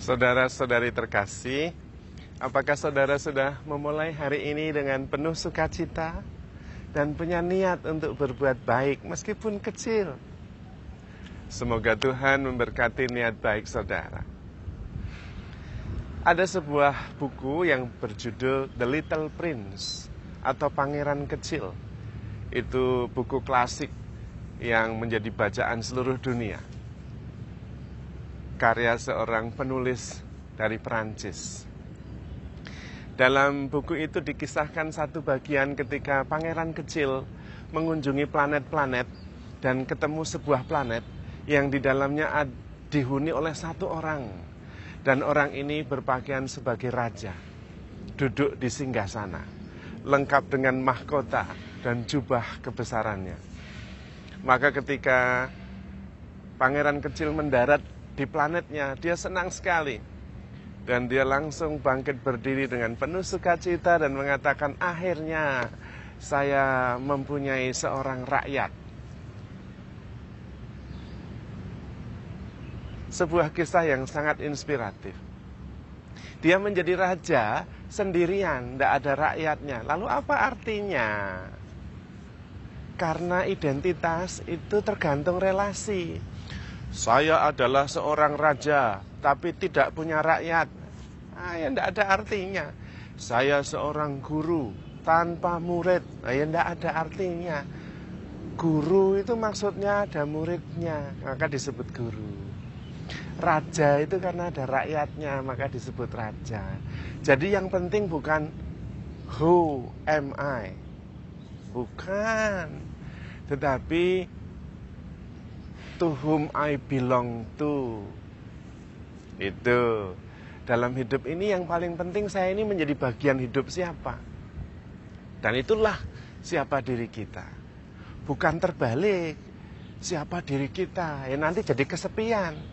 Saudara-saudari terkasih, apakah saudara sudah memulai hari ini dengan penuh sukacita dan punya niat untuk berbuat baik meskipun kecil? Semoga Tuhan memberkati niat baik saudara. Ada sebuah buku yang berjudul The Little Prince atau Pangeran Kecil. Itu buku klasik yang menjadi bacaan seluruh dunia. Karya seorang penulis dari Perancis. Dalam buku itu dikisahkan satu bagian ketika pangeran kecil mengunjungi planet-planet dan ketemu sebuah planet yang di dalamnya dihuni oleh satu orang. Dan orang ini berpakaian sebagai raja, duduk di singgasana, lengkap dengan mahkota dan jubah kebesarannya. Maka ketika pangeran kecil mendarat di planetnya, dia senang sekali. Dan dia langsung bangkit berdiri dengan penuh sukacita dan mengatakan, akhirnya saya mempunyai seorang rakyat. Sebuah kisah yang sangat inspiratif. Dia menjadi raja sendirian, tidak ada rakyatnya. Lalu apa artinya? Karena identitas itu tergantung relasi. Saya adalah seorang raja, tapi tidak punya rakyat. Ya tidak ada artinya. Saya seorang guru, tanpa murid. Ya tidak ada artinya. Guru itu maksudnya ada muridnya, maka disebut guru. Raja itu karena ada rakyatnya, maka disebut raja. Jadi yang penting bukan who am I, bukan, tetapi to whom I belong to. Itu dalam hidup ini yang paling penting, saya ini menjadi bagian hidup siapa. Dan itulah siapa diri kita. Bukan terbalik, siapa diri kita. Ya nanti jadi kesepian.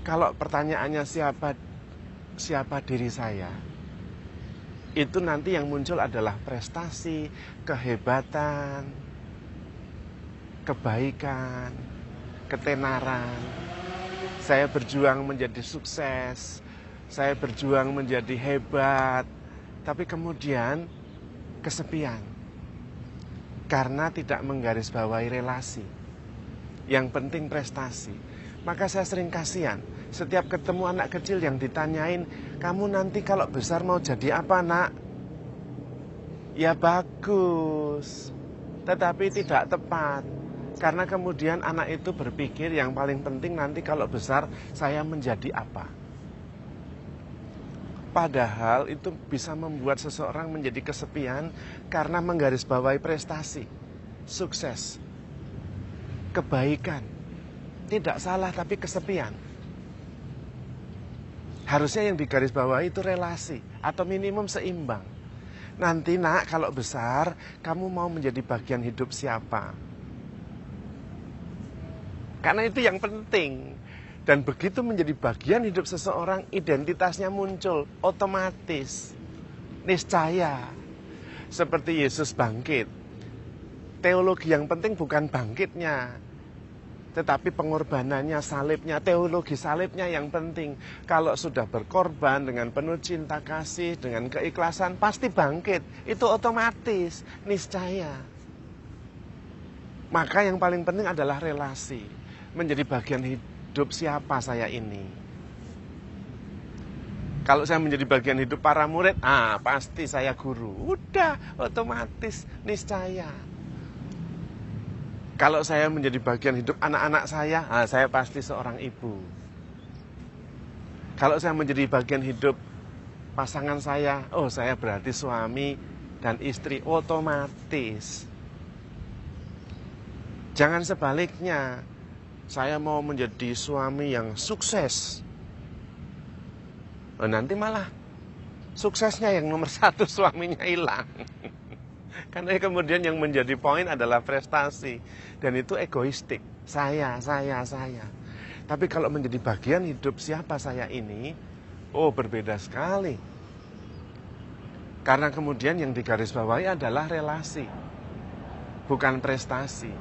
Kalau pertanyaannya siapa diri saya, itu nanti yang muncul adalah prestasi, kehebatan, kebaikan, ketenaran. Saya berjuang menjadi sukses, saya berjuang menjadi hebat, tapi kemudian kesepian karena tidak menggarisbawahi relasi. Yang penting prestasi. Maka saya sering kasihan setiap ketemu anak kecil yang ditanyain, kamu nanti kalau besar mau jadi apa nak? Ya bagus, tetapi tidak tepat. Karena kemudian anak itu berpikir yang paling penting nanti kalau besar saya menjadi apa. Padahal itu bisa membuat seseorang menjadi kesepian karena menggarisbawahi prestasi, sukses, kebaikan. Tidak salah, tapi kesepian. Harusnya yang digarisbawahi itu relasi atau minimum seimbang. Nanti nak kalau besar kamu mau menjadi bagian hidup siapa? Karena itu yang penting. Dan begitu menjadi bagian hidup seseorang, identitasnya muncul otomatis, niscaya. Seperti Yesus bangkit. Teologi yang penting bukan bangkitnya, tetapi pengorbanannya, salibnya, teologi salibnya yang penting. Kalau sudah berkorban dengan penuh cinta kasih, dengan keikhlasan, pasti bangkit. Itu otomatis, niscaya. Maka yang paling penting adalah relasi. Menjadi bagian hidup siapa saya ini. Kalau saya menjadi bagian hidup para murid, pasti saya guru. Udah, otomatis, niscaya. Kalau saya menjadi bagian hidup anak-anak saya pasti seorang ibu. Kalau saya menjadi bagian hidup pasangan saya berarti suami dan istri, otomatis. Jangan sebaliknya, saya mau menjadi suami yang sukses. Nanti malah suksesnya yang nomor 1, suaminya hilang. Karena kemudian yang menjadi poin adalah prestasi. Dan itu egoistik. Saya. Tapi kalau menjadi bagian hidup siapa saya ini, berbeda sekali. Karena kemudian yang digarisbawahi adalah relasi, bukan prestasi.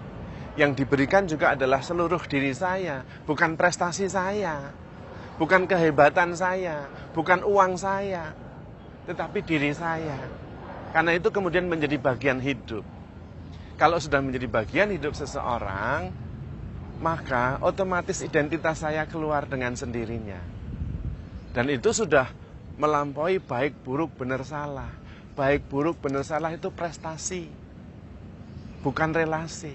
Yang diberikan juga adalah seluruh diri saya, bukan prestasi saya. Bukan kehebatan saya, bukan uang saya, tetapi diri saya. Karena itu kemudian menjadi bagian hidup. Kalau sudah menjadi bagian hidup seseorang, maka otomatis identitas saya keluar dengan sendirinya. Dan itu sudah melampaui baik, buruk, benar, salah. Baik, buruk, benar, salah itu prestasi, bukan relasi.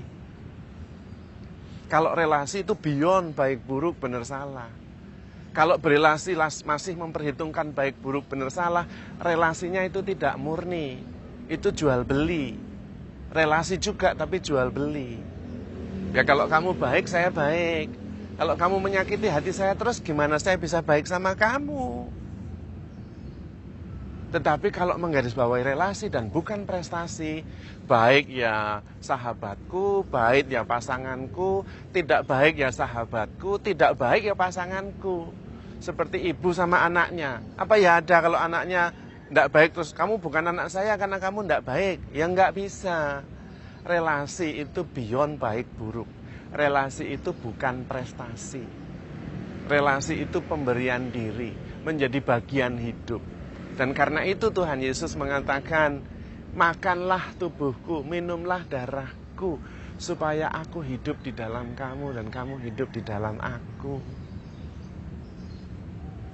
Kalau relasi itu beyond baik, buruk, benar, salah. Kalau berelasi masih memperhitungkan baik, buruk, benar, salah, relasinya itu tidak murni. Itu jual beli. Relasi juga tapi jual beli. Ya kalau kamu baik, saya baik. Kalau kamu menyakiti hati saya terus, gimana saya bisa baik sama kamu? Tetapi kalau menggarisbawahi relasi dan bukan prestasi, baik ya sahabatku, baik ya pasanganku, tidak baik ya sahabatku, tidak baik ya pasanganku. Seperti ibu sama anaknya. Apa ya ada kalau anaknya tidak baik terus kamu bukan anak saya karena kamu tidak baik? Ya nggak bisa. Relasi itu beyond baik buruk. Relasi itu bukan prestasi. Relasi itu pemberian diri, menjadi bagian hidup. Dan karena itu Tuhan Yesus mengatakan, makanlah tubuhku, minumlah darahku, supaya aku hidup di dalam kamu dan kamu hidup di dalam aku.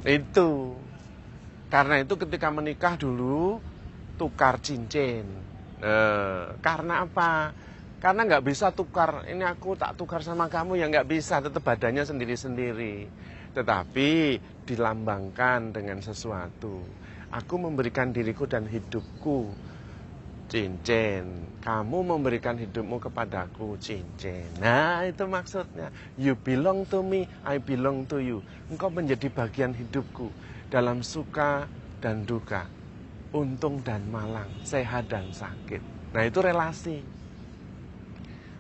Itu. Karena itu ketika menikah dulu, tukar cincin. Karena apa? Karena nggak bisa tukar, ini aku tak tukar sama kamu, ya nggak bisa, tetap badannya sendiri-sendiri. Tetapi dilambangkan dengan sesuatu. Aku memberikan diriku dan hidupku, cincin. Kamu memberikan hidupmu kepadaku, cincin. Nah, itu maksudnya. You belong to me, I belong to you. Engkau menjadi bagian hidupku dalam suka dan duka, untung dan malang, sehat dan sakit. Nah, itu relasi.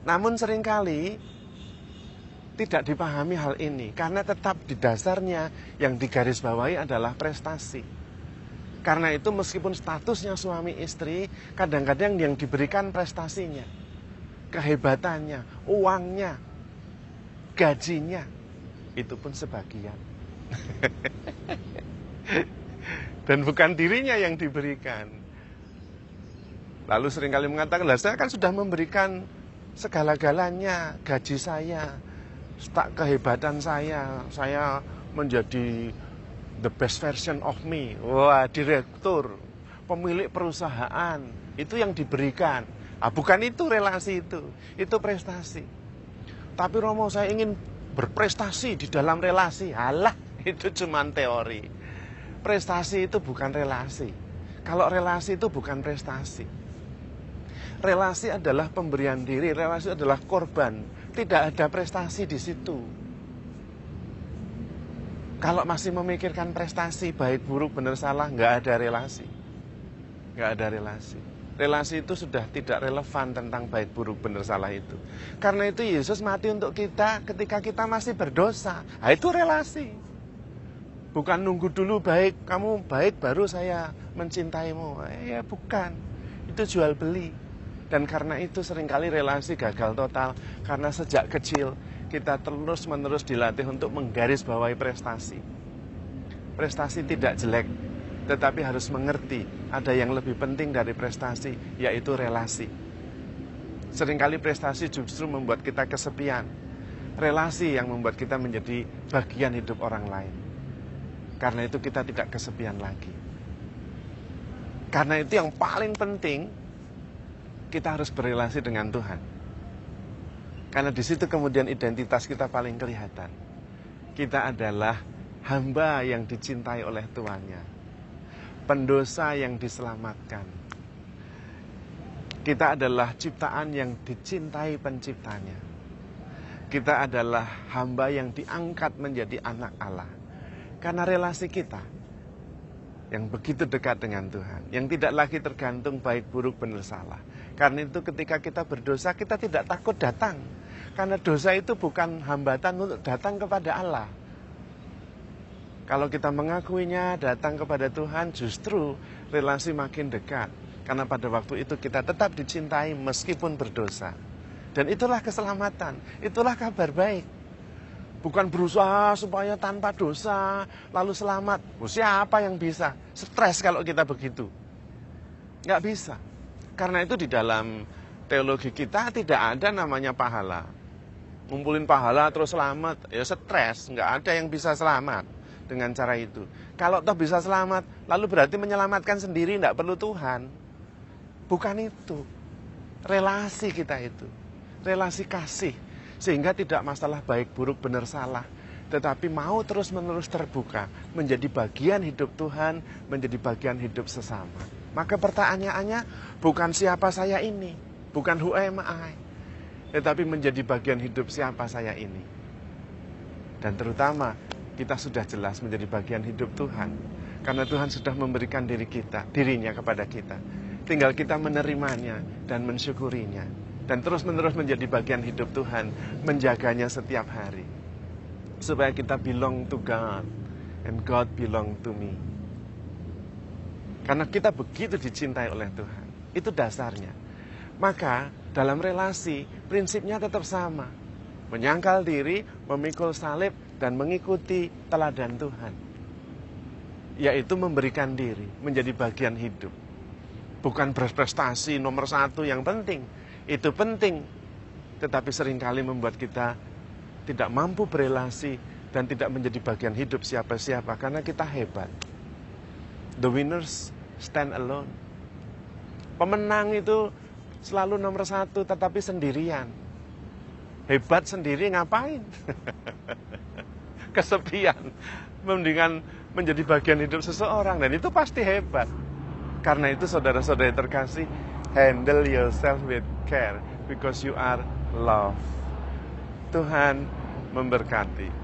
Namun seringkali tidak dipahami hal ini karena tetap di dasarnya yang digarisbawahi adalah prestasi. Karena itu meskipun statusnya suami istri, kadang-kadang yang diberikan prestasinya, kehebatannya, uangnya, gajinya, itu pun sebagian. Dan bukan dirinya yang diberikan. Lalu seringkali mengatakan, lah saya kan sudah memberikan segala-galanya, gaji saya, kehebatan saya menjadi the best version of me. Wah, direktur, pemilik perusahaan, itu yang diberikan. Bukan itu relasi itu prestasi. Tapi Romo, saya ingin berprestasi di dalam relasi. Halah, itu cuma teori. Prestasi itu bukan relasi. Kalau relasi itu bukan prestasi. Relasi adalah pemberian diri, relasi adalah korban. Tidak ada prestasi di situ. Kalau masih memikirkan prestasi, baik, buruk, benar, salah, nggak ada relasi. Nggak ada relasi. Relasi itu sudah tidak relevan tentang baik, buruk, benar, salah itu. Karena itu Yesus mati untuk kita ketika kita masih berdosa. Nah, itu relasi. Bukan nunggu dulu baik, kamu baik baru saya mencintaimu. Ya bukan. Itu jual beli. Dan karena itu seringkali relasi gagal total. Karena sejak kecil kita terus-menerus dilatih untuk menggarisbawahi prestasi. Prestasi tidak jelek, tetapi harus mengerti ada yang lebih penting dari prestasi, yaitu relasi. Seringkali prestasi justru membuat kita kesepian. Relasi yang membuat kita menjadi bagian hidup orang lain. Karena itu kita tidak kesepian lagi. Karena itu yang paling penting, kita harus berrelasi dengan Tuhan. Karena di situ kemudian identitas kita paling kelihatan. Kita adalah hamba yang dicintai oleh tuannya. Pendosa yang diselamatkan. Kita adalah ciptaan yang dicintai penciptanya. Kita adalah hamba yang diangkat menjadi anak Allah. Karena relasi kita yang begitu dekat dengan Tuhan, yang tidak lagi tergantung baik, buruk, benar, salah. Karena itu ketika kita berdosa, kita tidak takut datang. Karena dosa itu bukan hambatan untuk datang kepada Allah. Kalau kita mengakuinya, datang kepada Tuhan, justru relasi makin dekat. Karena pada waktu itu kita tetap dicintai meskipun berdosa. Dan itulah keselamatan, itulah kabar baik. Bukan berusaha supaya tanpa dosa, lalu selamat. Siapa yang bisa? Stres kalau kita begitu. Nggak bisa. Karena itu di dalam teologi kita tidak ada namanya pahala. Ngumpulin pahala terus selamat, ya stres. Nggak ada yang bisa selamat dengan cara itu. Kalau toh bisa selamat, lalu berarti menyelamatkan sendiri, nggak perlu Tuhan. Bukan itu. Relasi kita itu. Relasi kasih. Sehingga tidak masalah baik, buruk, benar, salah. Tetapi mau terus-menerus terbuka. Menjadi bagian hidup Tuhan, menjadi bagian hidup sesama. Maka pertanyaannya bukan siapa saya ini. Bukan who am I. Tetapi menjadi bagian hidup siapa saya ini. Dan terutama kita sudah jelas menjadi bagian hidup Tuhan. Karena Tuhan sudah memberikan dirinya kepada kita. Tinggal kita menerimanya dan mensyukurinya. Dan terus-menerus menjadi bagian hidup Tuhan, menjaganya setiap hari. Supaya kita belong to God, and God belong to me. Karena kita begitu dicintai oleh Tuhan. Itu dasarnya. Maka dalam relasi, prinsipnya tetap sama. Menyangkal diri, memikul salib, dan mengikuti teladan Tuhan. Yaitu memberikan diri, menjadi bagian hidup. Bukan berprestasi nomor 1 yang penting. Itu penting, tetapi seringkali membuat kita tidak mampu berelasi dan tidak menjadi bagian hidup siapa-siapa karena kita hebat. The winners stand alone. Pemenang itu selalu nomor 1 tetapi sendirian. Hebat sendiri ngapain? Kesepian. Mendingan menjadi bagian hidup seseorang dan itu pasti hebat. Karena itu saudara-saudara terkasih, handle yourself with care because you are loved. Tuhan memberkati.